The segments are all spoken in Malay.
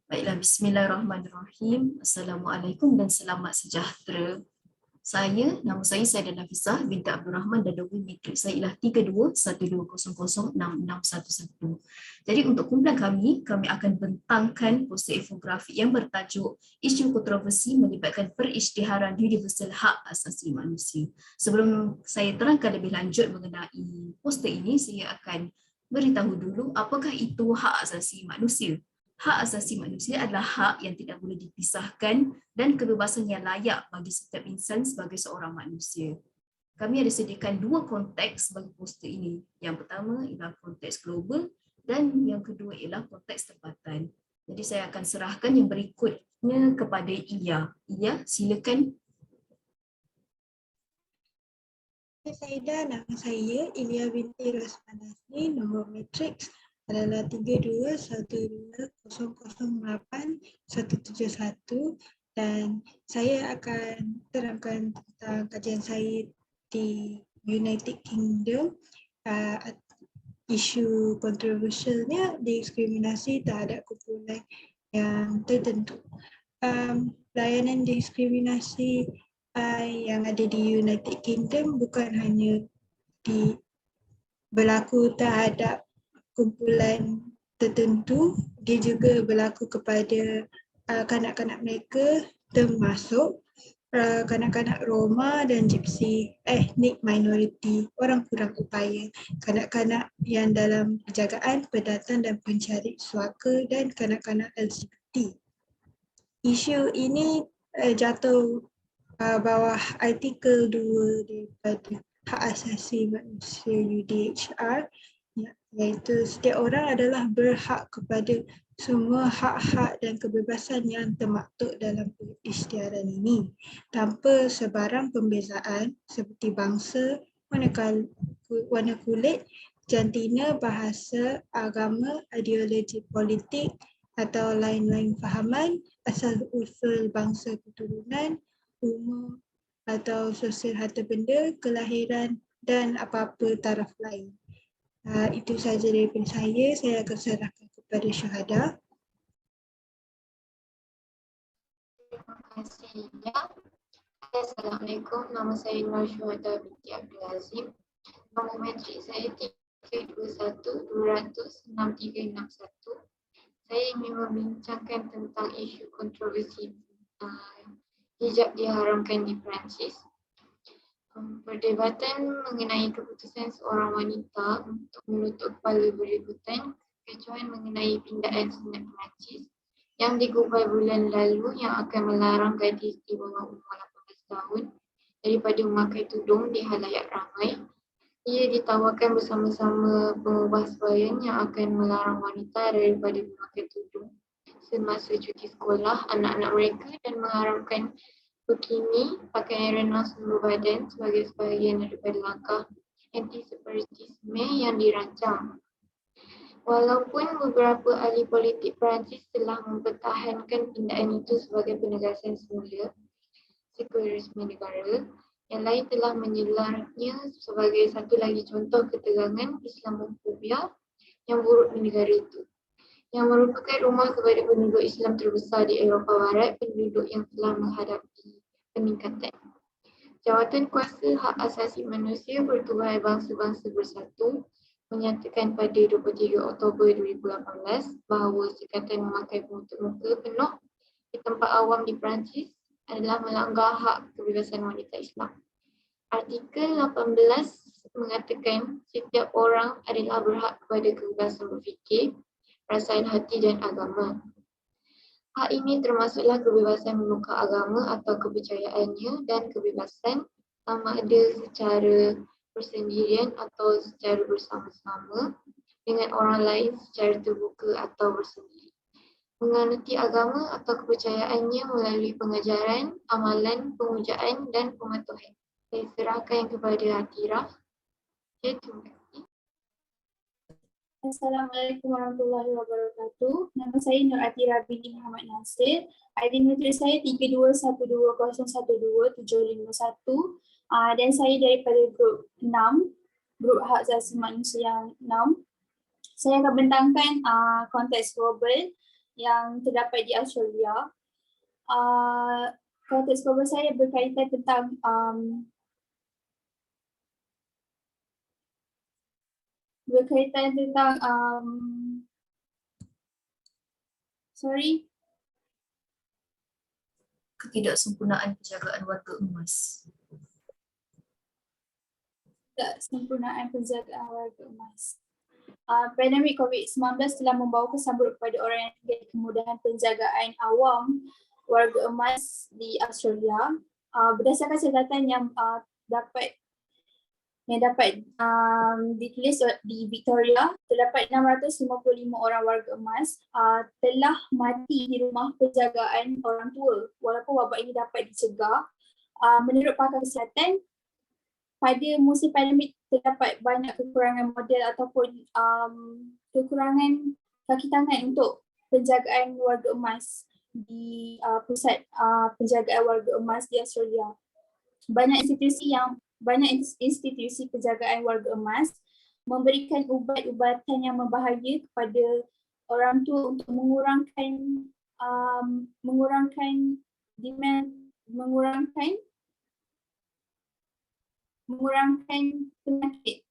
Baiklah, bismillahirrahmanirrahim. Assalamualaikum dan selamat sejahtera. Nama saya Saidah Nafisah binti Abdul Rahman dan nombor matrik saya ialah 3212006611. Jadi untuk kumpulan kami akan bentangkan poster infografik yang bertajuk Isu Kontroversi Melibatkan Perisytiharan Universal Hak Asasi Manusia. Sebelum saya terangkan lebih lanjut mengenai poster ini, saya akan beritahu dulu apakah itu hak asasi manusia. Hak asasi manusia adalah hak yang tidak boleh dipisahkan dan kebebasan yang layak bagi setiap insan sebagai seorang manusia. Kami ada sediakan dua konteks bagi poster ini. Yang pertama ialah konteks global dan yang kedua ialah konteks tempatan. Jadi saya akan serahkan yang berikutnya kepada Ilya. Ilya, silakan. Saidah, nama saya Ilya binti Rasmanasni, nombor matriks adalah 3212008171 dan saya akan terangkan tentang kajian saya di United Kingdom. Isu kontroversialnya diskriminasi terhadap kumpulan yang tertentu. Layanan diskriminasi yang ada di United Kingdom bukan hanya berlaku terhadap kumpulan tertentu, dia juga berlaku kepada kanak-kanak mereka, termasuk kanak-kanak Roma dan Gypsy, ethnic minority, orang kurang upaya, kanak-kanak yang dalam penjagaan, pendatang dan pencari suaka dan kanak-kanak LGBT. Isu ini jatuh bawah artikel 2 daripada Hak Asasi Manusia UDHR, iaitu setiap orang adalah berhak kepada semua hak-hak dan kebebasan yang termaktub dalam perisytiharan ini tanpa sebarang pembezaan seperti bangsa, warna kulit, jantina, bahasa, agama, ideologi politik atau lain-lain fahaman, asal-usul bangsa keturunan, umur atau sosial harta benda, kelahiran dan apa-apa taraf lain. Itu sahaja daripada saya akan serahkan kepada syuhada. Terima kasih Lia. Assalamualaikum, nama saya Nur Syuhada binti Abdul Azim. Nombor matrik saya 3212006361. Saya ingin membincangkan tentang isu kontroversi hijab diharamkan di Perancis. Perdebatan mengenai keputusan seorang wanita untuk menutup kepala berliputan kekecohan mengenai pindaan sunat Perancis yang digubal bulan lalu yang akan melarang gadis di bawah umur 18 tahun daripada memakai tudung di halayak ramai. Ia ditawarkan bersama-sama pengubah sembahyang yang akan melarang wanita daripada memakai tudung semasa cuti sekolah anak-anak mereka dan mengharamkan bikini, pakaian renang seluruh badan sebagai sebahagian daripada langkah anti-separatisme yang dirancang. Walaupun beberapa ahli politik Perancis telah mempertahankan pindaan itu sebagai penegasan semula sekularisme negara, yang lain telah menyelarnya sebagai satu lagi contoh ketegangan Islamofobia yang buruk di negara itu, yang merupakan rumah kepada penduduk Islam terbesar di Eropah Barat, penduduk yang telah menghadapi peningkatan. Jawatan Kuasa Hak Asasi Manusia Pertubuhan Bangsa-Bangsa Bersatu menyatakan pada 23 Oktober 2018 bahawa sekatan memakai penutup muka penuh di tempat awam di Perancis adalah melanggar hak kebebasan wanita Islam. Artikel 18 mengatakan setiap orang adalah berhak kepada kebebasan berfikir, perasaan hati dan agama. Hak ini termasuklah kebebasan menukar agama atau kepercayaannya dan kebebasan sama ada secara bersendirian atau secara bersama-sama dengan orang lain secara terbuka atau bersendiri. Menganuti agama atau kepercayaannya melalui pengajaran, amalan, pemujaan dan pematuhan. Saya serahkan kepada Atirah. Terima kasih. Assalamualaikum warahmatullahi wabarakatuh. Nama saya Nur Atirah binti Muhammad Nasir. ID matrik saya 3212012751 dan saya daripada grup 6, grup hak asasi manusia yang 6. Saya akan bentangkan konteks global yang terdapat di Australia. Konteks program saya berkaitan tentang Ketidaksempurnaan penjagaan warga emas. Kesempurnaan penjagaan warga emas. Pandemik COVID-19 telah membawa kesan buruk kepada orang yang tinggal di kemudahan penjagaan awam warga emas di Australia. Berdasarkan catatan yang dapat ditulis di Victoria, terdapat 655 orang warga emas telah mati di rumah penjagaan orang tua walaupun wabak ini dapat dicegah. Menurut pakar kesihatan, pada musim pandemik terdapat banyak kekurangan modal ataupun kekurangan kaki tangan untuk penjagaan warga emas di pusat penjagaan warga emas di Australia. Banyak institusi penjagaan warga emas memberikan ubat-ubatan yang berbahaya kepada orang tua untuk mengurangkan penyakit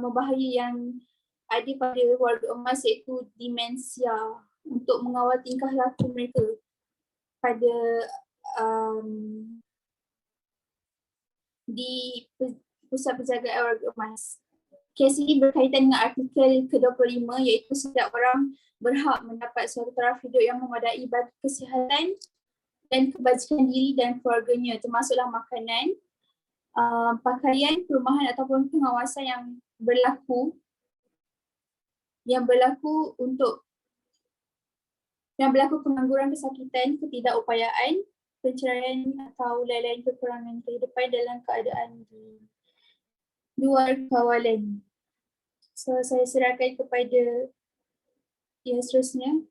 berbahaya yang ada pada warga emas iaitu demensia, untuk mengawal tingkah laku mereka pada di pusat penjagaan warga emas. Kes ini berkaitan dengan artikel ke-25 iaitu setiap orang berhak mendapat suatu taraf hidup yang memadai bagi kesihatan dan kebajikan diri dan keluarganya, termasuklah makanan, pakaian, perumahan ataupun pengawasan yang berlaku pengangguran, kesakitan, ketidakupayaan, penceraian atau lain-lain kekurangan kehidupan dalam keadaan di luar kawalan. So saya serahkan kepada yang seterusnya,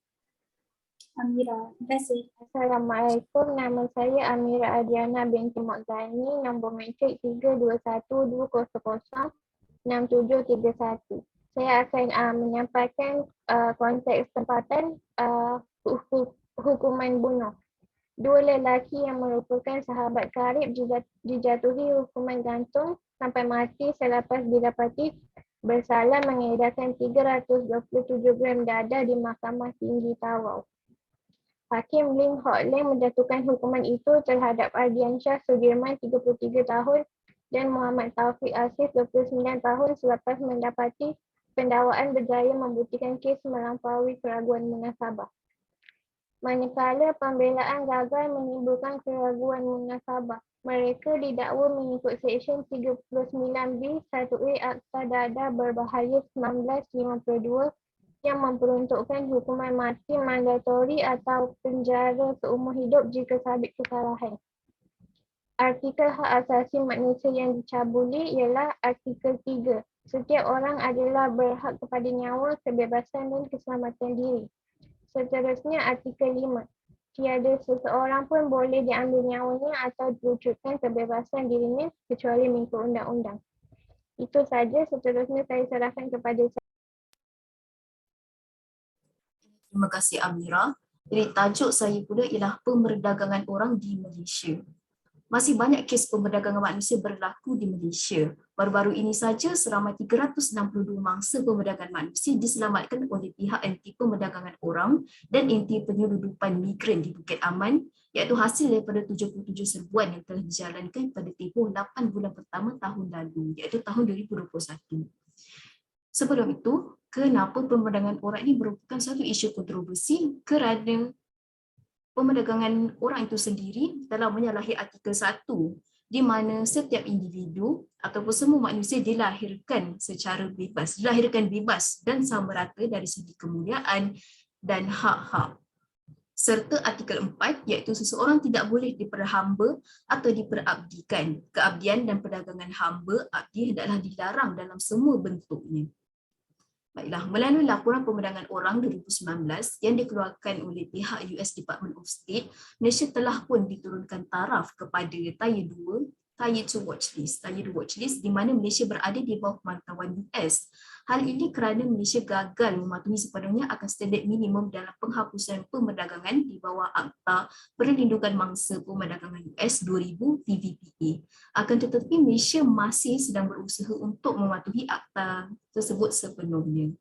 Amira. Terima kasih. Assalamualaikum, nama saya Amira Adiana binti Mokzani, nombor matrik 321-200-6731. Saya akan menyampaikan konteks tempatan hukuman bunuh. Dua lelaki yang merupakan sahabat karib dijatuhi hukuman gantung sampai mati selepas didapati bersalah mengedarkan 327 gram dada di Mahkamah Tinggi Tawau. Hakim Ling Hock Leng menjatuhkan hukuman itu terhadap Ardiansyah Sudirman 33 tahun dan Muhammad Taufik Asif 29 tahun selepas mendapati pendakwaan berjaya membuktikan kes melampaui keraguan munasabah. Manakala pembelaan gagal menimbulkan keraguan munasabah, mereka didakwa mengikut Seksyen 39B 1A Akta Dadah Berbahaya 1952 yang memperuntukkan hukuman mati mandatori atau penjara seumur hidup jika sabit kesalahan. Artikel hak asasi manusia yang dicabuli ialah artikel 3. Setiap orang adalah berhak kepada nyawa, kebebasan dan keselamatan diri. Seterusnya artikel 5. Tiada seseorang pun boleh diambil nyawanya atau diwujudkan kebebasan dirinya kecuali mengikut undang-undang. Itu saja, seterusnya saya serahkan kepada Terima kasih Amira. Jadi tajuk saya pula ialah pemerdagangan orang di Malaysia. Masih banyak kes pemerdagangan manusia berlaku di Malaysia. Baru-baru ini saja seramai 362 mangsa pemerdagangan manusia diselamatkan oleh pihak anti pemerdagangan orang dan anti penyeludupan migran di Bukit Aman, iaitu hasil daripada 77 serbuan yang telah dijalankan pada tempoh 8 bulan pertama tahun lalu, iaitu tahun 2021. Sebelum itu, kenapa pemerdagangan orang ini merupakan satu isu kontroversi? Kerana pemerdagangan orang itu sendiri telah menyalahi artikel 1 di mana setiap individu ataupun semua manusia dilahirkan secara bebas, dilahirkan bebas dan sama rata dari segi kemuliaan dan hak-hak. Serta artikel 4 iaitu seseorang tidak boleh diperhamba atau diperabdikan. Keabdian dan perdagangan hamba abdi hendaklah dilarang dalam semua bentuknya. Baiklah, melalui laporan pemerdagangan orang 2019 yang dikeluarkan oleh pihak US Department of State, Malaysia telah pun diturunkan taraf kepada Tier 2 watchlist di mana Malaysia berada di bawah pemantauan US. Hal ini kerana Malaysia gagal mematuhi sepenuhnya akan standard minimum dalam penghapusan pemerdagangan di bawah Akta Perlindungan Mangsa Pemerdagangan US 2000 TVPA. Akan tetapi Malaysia masih sedang berusaha untuk mematuhi akta tersebut sepenuhnya.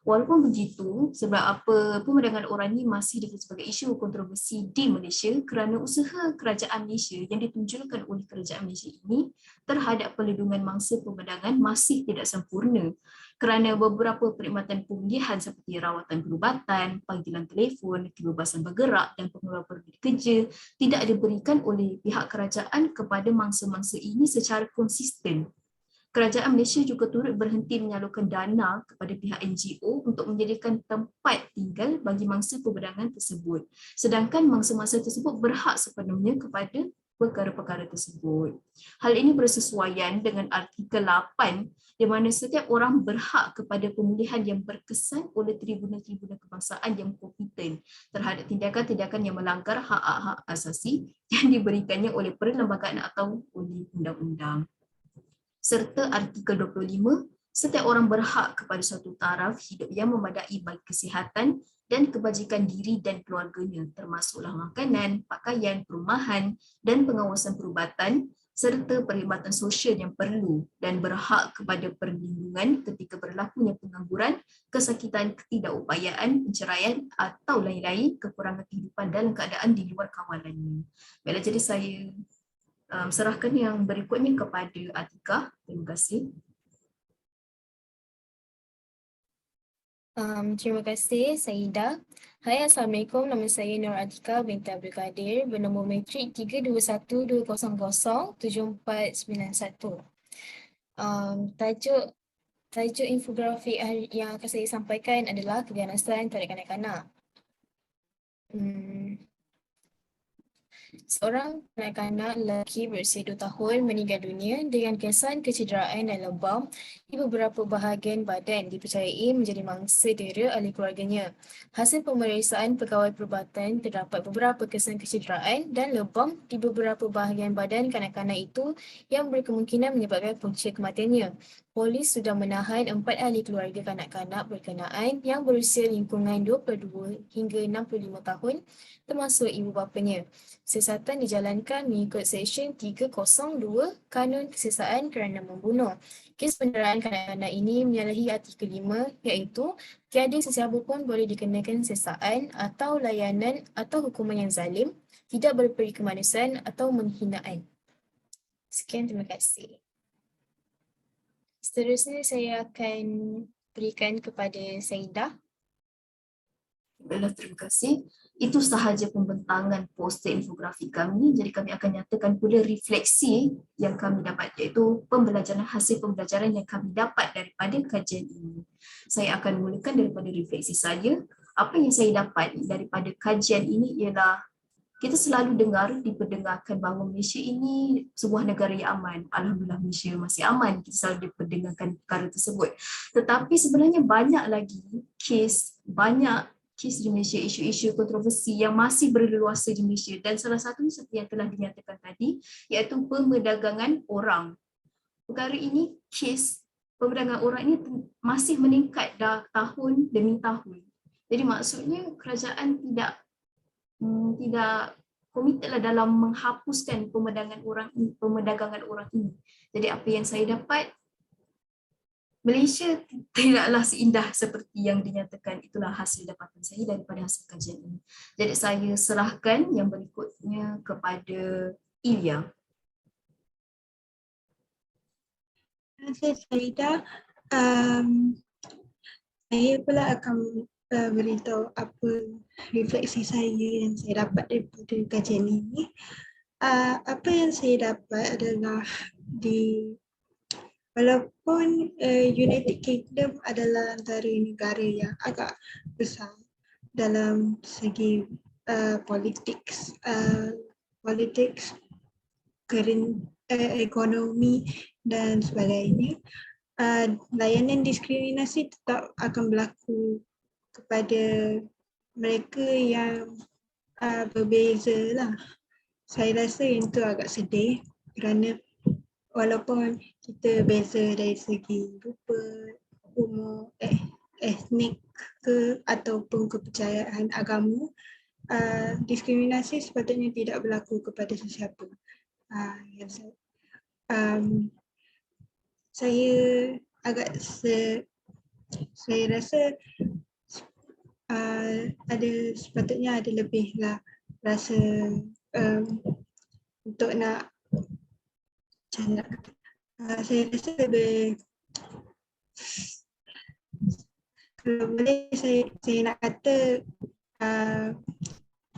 Walaupun begitu, sebab apa pemerdagangan orang ini masih dikenal sebagai isu kontroversi di Malaysia kerana usaha kerajaan Malaysia yang ditunjukkan oleh kerajaan Malaysia ini terhadap perlindungan mangsa pemerdagangan masih tidak sempurna kerana beberapa perkhidmatan pemulihan seperti rawatan perubatan, panggilan telefon, kebebasan bergerak dan pengeluaran pergi kerja tidak diberikan oleh pihak kerajaan kepada mangsa-mangsa ini secara konsisten. Kerajaan Malaysia juga turut berhenti menyalurkan dana kepada pihak NGO untuk menyediakan tempat tinggal bagi mangsa perdagangan tersebut. Sedangkan mangsa-mangsa tersebut berhak sepenuhnya kepada perkara-perkara tersebut. Hal ini bersesuaian dengan artikel 8 di mana setiap orang berhak kepada pemulihan yang berkesan oleh tribunal-tribunal kebangsaan yang kompeten terhadap tindakan-tindakan yang melanggar hak-hak asasi yang diberikannya oleh perlembagaan atau oleh undang-undang. Serta artikel 25, setiap orang berhak kepada suatu taraf hidup yang memadai bagi kesihatan dan kebajikan diri dan keluarganya, termasuklah makanan, pakaian, perumahan dan pengawasan perubatan serta perkhidmatan sosial yang perlu dan berhak kepada perlindungan ketika berlakunya pengangguran, kesakitan, ketidakupayaan, penceraian atau lain-lain kekurangan kehidupan dalam keadaan di luar kawalannya. Baiklah, jadi saya serahkan yang berikutnya kepada Atika. Terima kasih. Terima kasih Saida. Hai, Assalamualaikum. Nama saya Nur Atika binti Abdul Kadir bernombor matrik 3212007491. Tajuk infografik yang akan saya sampaikan adalah keganasan terhadap kanak-kanak. Seorang kanak-kanak lelaki berusia 2 tahun meninggal dunia dengan kesan kecederaan dan lebam di beberapa bahagian badan dipercayai menjadi mangsa dera ahli keluarganya. Hasil pemeriksaan pegawai perubatan terdapat beberapa kesan kecederaan dan lebam di beberapa bahagian badan kanak-kanak itu yang berkemungkinan menyebabkan punca kematiannya. Polis sudah menahan 4 ahli keluarga kanak-kanak berkenaan yang berusia lingkungan 22 hingga 65 tahun termasuk ibu bapanya. Siasatan dijalankan mengikut Seksyen 302 Kanun Kesiasaan kerana membunuh. Kes penderaan kanak-kanak ini menyalahi artikel 5 iaitu tiada sesiapa pun boleh dikenakan siasaan atau layanan atau hukuman yang zalim, tidak berperi kemanusiaan atau menghinaan. Sekian, terima kasih. Seterusnya saya akan berikan kepada Saida. Baiklah, terima kasih. Itu sahaja pembentangan poster infografik kami. Jadi kami akan nyatakan pula refleksi yang kami dapat, iaitu hasil pembelajaran yang kami dapat daripada kajian ini. Saya akan mulakan daripada refleksi saja. Apa yang saya dapat daripada kajian ini ialah kita selalu diperdengarkan bahawa Malaysia ini sebuah negara yang aman. Alhamdulillah, Malaysia masih aman. Kita selalu diperdengarkan perkara tersebut. Tetapi sebenarnya banyak lagi kes di Malaysia, isu-isu kontroversi yang masih berleluasa di Malaysia, dan salah satunya seperti yang telah dinyatakan tadi, iaitu pemerdagangan orang. Perkara ini, kes pemerdagangan orang ini masih meningkat dah tahun demi tahun. Jadi maksudnya kerajaan tidak komited dalam menghapuskan pemerdagangan orang ini. Jadi apa yang saya dapat, Malaysia tidaklah seindah seperti yang dinyatakan. Itulah hasil dapatan saya daripada hasil kajian ini. Jadi saya serahkan yang berikutnya kepada Ilya. Terima kasih Saida. Saya pula akan beritahu apa refleksi saya yang saya dapat daripada kajian ini. Apa yang saya dapat adalah walaupun United Kingdom adalah antara negara yang agak besar dalam segi politik, ekonomi dan sebagainya, layanan diskriminasi tetap akan berlaku kepada mereka yang berbeza lah. Saya rasa itu agak sedih kerana walaupun kita beza dari segi rupa, umur, etnik ke ataupun kepercayaan agama, diskriminasi sepatutnya tidak berlaku kepada sesiapa. Saya agak saya rasa sepatutnya ada lebihlah rasa untuk nak macam nak kata. Saya rasa lebih, kalau boleh saya nak kata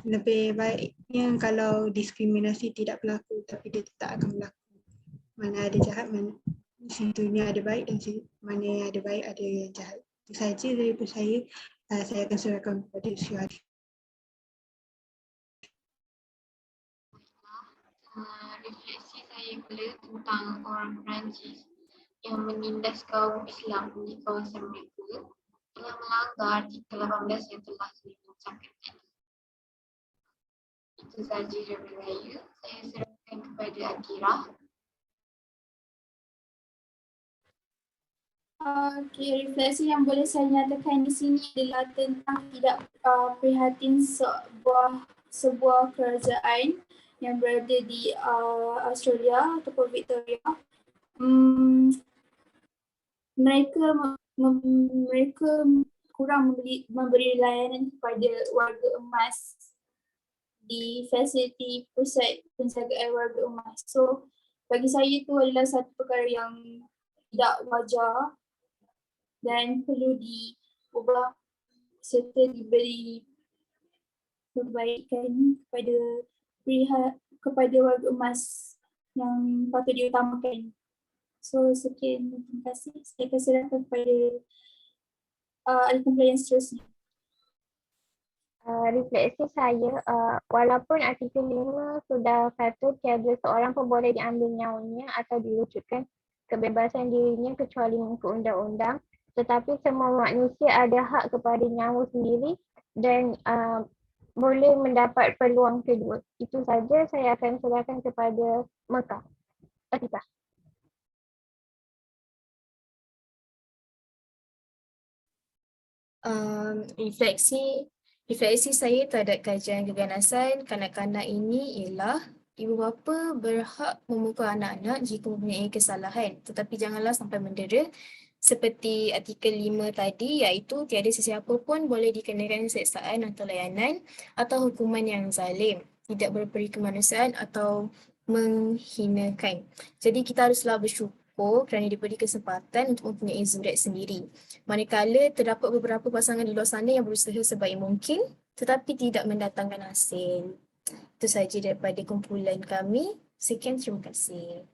lebih baiknya kalau diskriminasi tidak berlaku, tapi dia tetap akan berlaku. Mana ada jahat, mana situ ni ada baik, dan mana yang ada baik ada yang jahat. Itu saja daripada saya. Saya akan serahkan kepada Syuhadi. Refleksi saya pula tentang orang Perancis yang menindas kaum Islam di kawasan mereka dengan melanggar Artikel 18 yang telah saya bincangkan tadi. Itu sahaja daripada saya. Saya serahkan kepada Akira. Okay, refleksi yang boleh saya nyatakan di sini adalah tentang tidak prihatin sebuah kerajaan yang berada di Australia ataupun Victoria. Mereka kurang memberi layanan kepada warga emas di fasiliti pusat penjagaan warga emas. So bagi saya itu adalah satu perkara yang tidak wajar dan perlu diubah serta diberi perbaikan kepada warga emas yang patut diutamakan. So sekian, terima kasih. Saya akan serahkan kepada ahli pembelajaran seterusnya. Refleksi saya, walaupun artikel 5 sudah kata tiada seorang pun boleh diambil nyawanya atau diwujudkan kebebasan dirinya kecuali mengikut undang-undang, tetapi semua manusia ada hak kepada nyawa sendiri dan boleh mendapat peluang kedua. Itu saja, saya akan serahkan kepada Mekah. Atifah. Refleksi saya terhadap kajian keganasan kanak-kanak ini ialah ibu bapa berhak memukul anak-anak jika mempunyai kesalahan, tetapi janganlah sampai mendera seperti artikel 5 tadi, iaitu tiada sesiapa pun boleh dikenakan seksaan atau layanan atau hukuman yang zalim, tidak berperi kemanusiaan atau menghinakan. Jadi kita haruslah bersyukur kerana diberi kesempatan untuk mempunyai zurat sendiri. Manakala terdapat beberapa pasangan di luar sana yang berusaha sebaik mungkin tetapi tidak mendatangkan hasil. Itu sahaja daripada kumpulan kami. Sekian, terima kasih.